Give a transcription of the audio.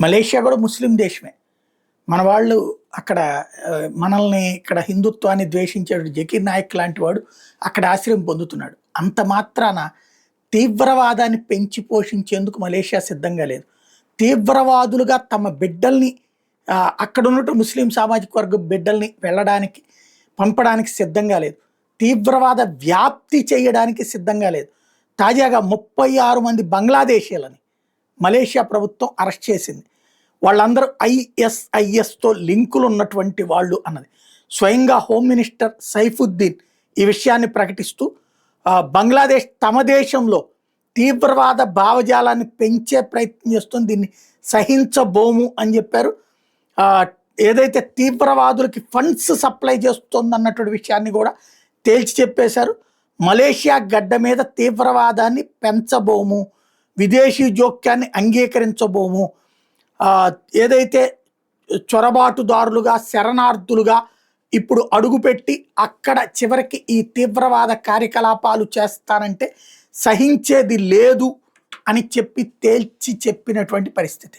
Malaysia కూడా ముస్లిం దేశమే. మన వాళ్ళు అక్కడ మనల్ని ఇక్కడ హిందుత్వాన్ని ద్వేషించాడు జకీర్ నాయక్ లాంటి వాడు అక్కడ ఆశ్రయం పొందుతున్నాడు. అంత మాత్రాన తీవ్రవాదాన్ని పెంచి పోషించేందుకు మలేషియా సిద్ధంగా లేదు. తీవ్రవాదులుగా తమ బిడ్డల్ని అక్కడ ఉన్నట్టు ముస్లిం సామాజిక వర్గ బిడ్డల్ని వెళ్ళడానికి పంపడానికి సిద్ధంగా లేదు. తీవ్రవాద వ్యాప్తి చేయడానికి సిద్ధంగా లేదు. తాజాగా 36 మంది బంగ్లాదేశీయులని మలేషియా ప్రభుత్వం అరెస్ట్ చేసింది. వాళ్ళందరూ ఐఎస్ఐఎస్తో లింకులు ఉన్నటువంటి వాళ్ళు అన్నది. స్వయంగా హోమ్ మినిస్టర్ సైఫుద్దీన్ ఈ విషయాన్ని ప్రకటిస్తూ బంగ్లాదేశ్ తమ దేశంలో తీవ్రవాద భావజాలాన్ని పెంచే ప్రయత్నం చేస్తుంది, దీన్ని సహించబోము అని చెప్పారు. ఏదైతే తీవ్రవాదులకి ఫండ్స్ సప్లై చేస్తుంది అన్నటువంటి విషయాన్ని కూడా తేల్చి చెప్పేశారు. మలేషియా గడ్డ మీద తీవ్రవాదాన్ని పెంచబోము, విదేశీ జోక్యాన్ని అంగీకరించబోము, ఏదైతే చొరబాటుదారులుగా శరణార్థులుగా ఇప్పుడు అడుగుపెట్టి అక్కడ చివరికి ఈ తీవ్రవాద కార్యకలాపాలు చేస్తానంటే సహించేది లేదు అని చెప్పి తేల్చి చెప్పినటువంటి పరిస్థితి.